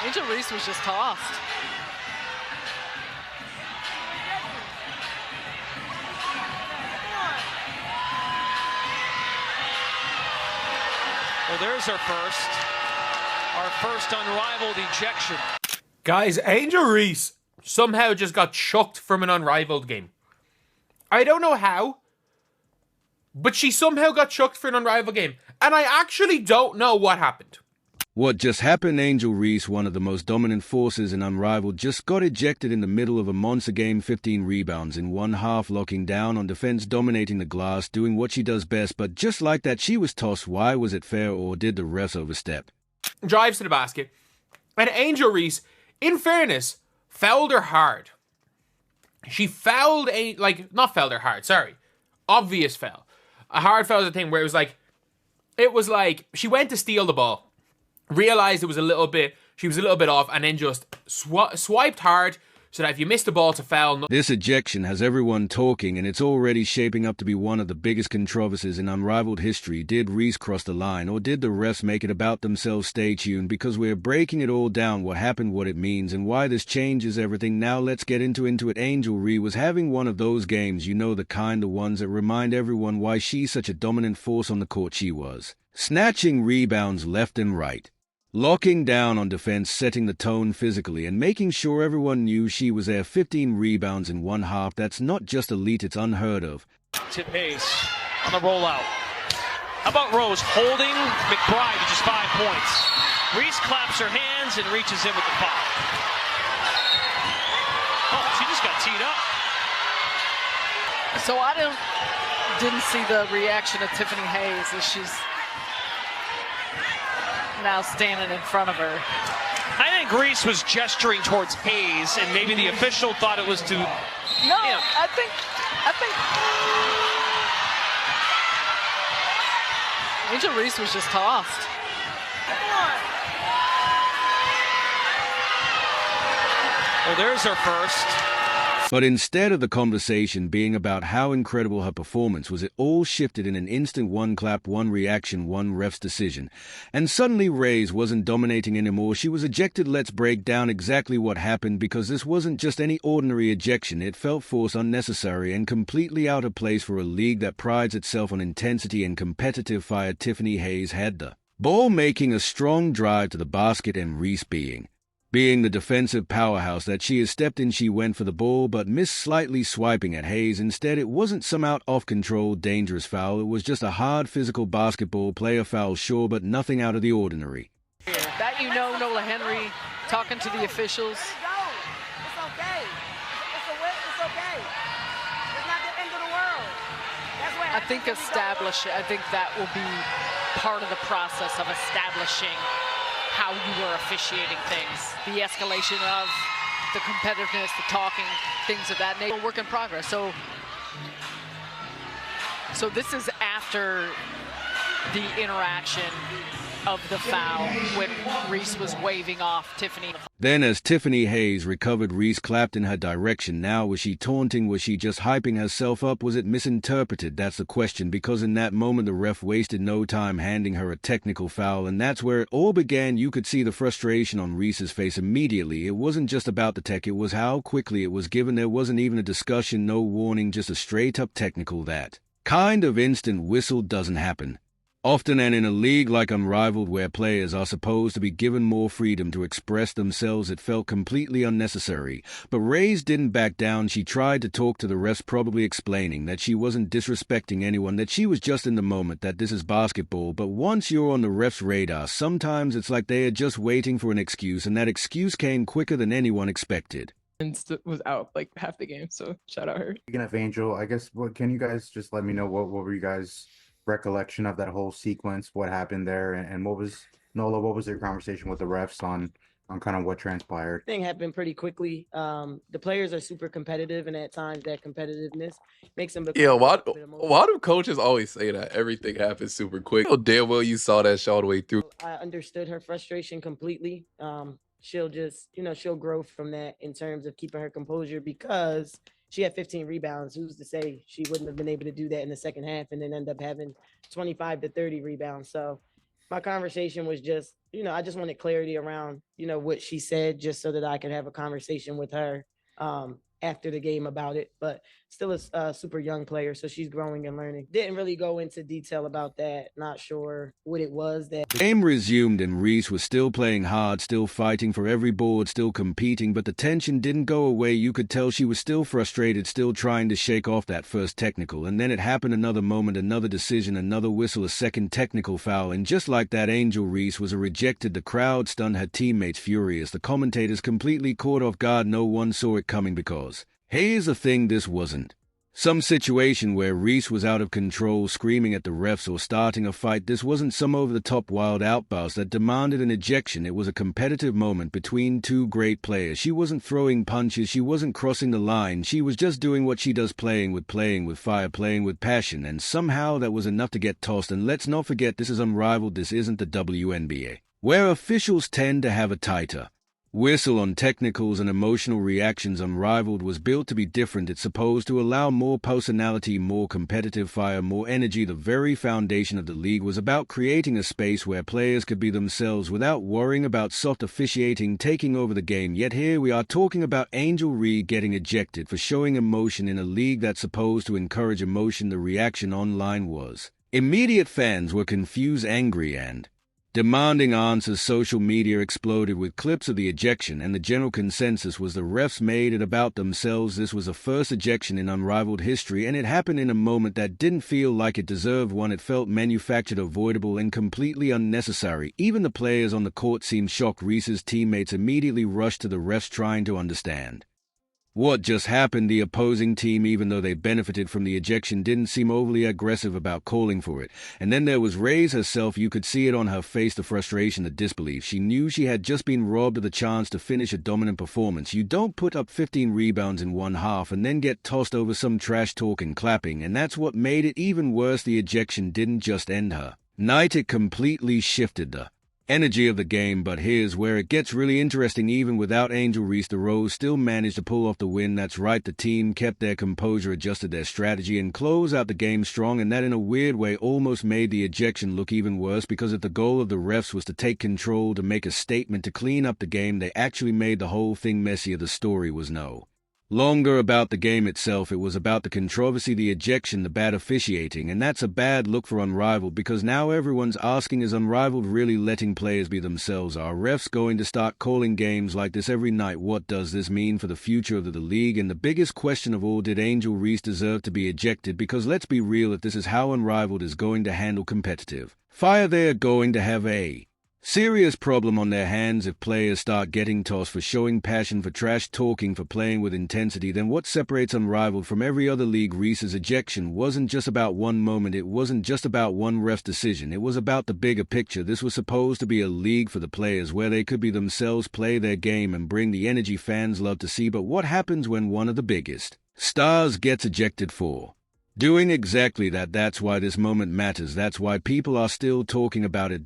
Angel Reese was just tossed. Well, there's our first unrivaled ejection. Guys, Angel Reese somehow just got chucked from an unrivaled game. I don't know how, but she somehow got chucked for an unrivaled game. And I actually don't know what happened. What just happened? Angel Reese, one of the most dominant forces in Unrivaled, just got ejected in the middle of a monster game, 15 rebounds in one half, locking down on defense, dominating the glass, doing what she does best. But just like that, she was tossed. Why? Was it fair, or did the refs overstep? Drives to the basket. And Angel Reese, in fairness, fouled her hard. She fouled not fouled her hard, sorry. Obvious foul. A hard foul is a thing where it was like she went to steal the ball. Realized she was a little bit off, and then just swiped hard so that if you missed the ball, to foul. This ejection has everyone talking, and it's already shaping up to be one of the biggest controversies in Unrivaled history. Did Reese cross the line, or did the refs make it about themselves? Stay tuned, because we're breaking it all down, what happened, what it means, and why this changes everything. Now let's get into it. Angel Reese was having one of those games, the kind, the ones that remind everyone why she's such a dominant force on the court. She was snatching rebounds left and right, locking down on defense, setting the tone physically, and making sure everyone knew she was there. 15 rebounds in one half. That's not just elite, it's unheard of. Tip Hayes on the rollout. How about Rose holding McBride to just 5 points? Reese claps her hands and reaches in with the foul. Oh, she just got teed up. So I didn't see the reaction of Tiffany Hayes as she's now standing in front of her. I think Reese was gesturing towards Hayes, and maybe the official thought it was to. No, I think Angel Reese was just tossed. Well, there's our first. But instead of the conversation being about how incredible her performance was, it all shifted in an instant. One clap, one reaction, one ref's decision. And suddenly Reese wasn't dominating anymore. She was ejected. Let's break down exactly what happened, because this wasn't just any ordinary ejection. It felt forced, unnecessary, and completely out of place for a league that prides itself on intensity and competitive fire. Tiffany Hayes had the ball, making a strong drive to the basket, and Reese being the defensive powerhouse that she has stepped in, she went for the ball but missed, slightly swiping at Hayes. Instead, it wasn't some out of control, dangerous foul. It was just a hard physical basketball player foul, sure, but nothing out of the ordinary. That Nola Henry talking to the officials. It's okay. It's okay. It's not the end of the world. That's what I think that will be part of the process of establishing how you were officiating things. The escalation of the competitiveness, the talking, things of that nature. Work in progress. So this is after the interaction of the foul when Reese was waving off Tiffany. Then as Tiffany Hayes recovered, Reese clapped in her direction. Now, was she taunting? Was she just hyping herself up? Was it misinterpreted? That's the question, because in that moment the ref wasted no time handing her a technical foul, and that's where it all began. You could see the frustration on Reese's face immediately. It wasn't just about the tech, it was how quickly it was given. There wasn't even a discussion, no warning, just a straight-up technical. That kind of instant whistle doesn't happen often, and in a league like Unrivaled, where players are supposed to be given more freedom to express themselves, it felt completely unnecessary. But Reese didn't back down. She tried to talk to the refs, probably explaining that she wasn't disrespecting anyone, that she was just in the moment, that this is basketball. But once you're on the refs' radar, sometimes it's like they are just waiting for an excuse, and that excuse came quicker than anyone expected. And was out like half the game, so shout out her. Speaking of Angel, I guess, can you guys just let me know what were you guys' recollection of that whole sequence, what happened there, and what was your conversation with the refs on kind of what transpired? Thing happened pretty quickly. The players are super competitive, and at times that competitiveness makes them Yeah, why do coaches always say that everything happens super quick? Oh, damn well you saw that shot all the way through. I understood her frustration completely. She'll just, she'll grow from that in terms of keeping her composure, because she had 15 rebounds. Who's to say she wouldn't have been able to do that in the second half and then end up having 25 to 30 rebounds? So My conversation was just, I just wanted clarity around, what she said, just so that I could have a conversation with her after the game about it. But still a super young player, so she's growing and learning. Didn't really go into detail about that. Not sure what it was that. The game resumed and Reese was still playing hard, still fighting for every board, still competing, but the tension didn't go away. You could tell she was still frustrated, still trying to shake off that first technical. And then it happened, another moment, another decision, another whistle, a second technical foul. And just like that, Angel Reese was rejected. The crowd stunned, her teammates furious, the commentators completely caught off guard. No one saw it coming because, here's the thing, this wasn't some situation where Reese was out of control screaming at the refs or starting a fight. This wasn't some over-the-top wild outburst that demanded an ejection. It was a competitive moment between two great players. She wasn't throwing punches, she wasn't crossing the line, she was just doing what she does, playing with fire, playing with passion, and somehow that was enough to get tossed. And let's not forget, this is Unrivaled, this isn't the WNBA, where officials tend to have a tighter whistle on technicals and emotional reactions. Unrivaled was built to be different. It's supposed to allow more personality, more competitive fire, more energy. The very foundation of the league was about creating a space where players could be themselves without worrying about soft officiating taking over the game. Yet here we are talking about Angel Reese getting ejected for showing emotion in a league that's supposed to encourage emotion. The reaction online was immediate. Fans were confused, angry, and demanding answers. Social media exploded with clips of the ejection, and the general consensus was the refs made it about themselves. This was the first ejection in Unrivaled history, and it happened in a moment that didn't feel like it deserved one. It felt manufactured, avoidable, and completely unnecessary. Even the players on the court seemed shocked. Reese's teammates immediately rushed to the refs trying to understand what just happened. The opposing team, even though they benefited from the ejection, didn't seem overly aggressive about calling for it. And then there was Reese herself. You could see it on her face, the frustration, the disbelief. She knew she had just been robbed of the chance to finish a dominant performance. You don't put up 15 rebounds in one half and then get tossed over some trash talk and clapping. And that's what made it even worse. The ejection didn't just end her night, it completely shifted the energy of the game. But here's where it gets really interesting. Even without Angel Reese, the Rose still managed to pull off the win. That's right, the team kept their composure, adjusted their strategy, and closed out the game strong. And that, in a weird way, almost made the ejection look even worse, because if the goal of the refs was to take control, to make a statement, to clean up the game, they actually made the whole thing messier. The story was no longer about the game itself, it was about the controversy, the ejection, the bad officiating. And that's a bad look for Unrivaled, because now everyone's asking, is Unrivaled really letting players be themselves? Are refs going to start calling games like this every night? What does this mean for the future of the league? And the biggest question of all, did Angel Reese deserve to be ejected? Because let's be real, if this is how Unrivaled is going to handle competitive fire, they're going to have a serious problem on their hands. If players start getting tossed for showing passion, for trash talking, for playing with intensity, then what separates Unrivaled from every other league? Reese's ejection wasn't just about one moment, it wasn't just about one ref's decision, it was about the bigger picture. This was supposed to be a league for the players, where they could be themselves, play their game, and bring the energy fans love to see. But what happens when one of the biggest stars gets ejected for doing exactly that? That's why this moment matters. That's why people are still talking about it.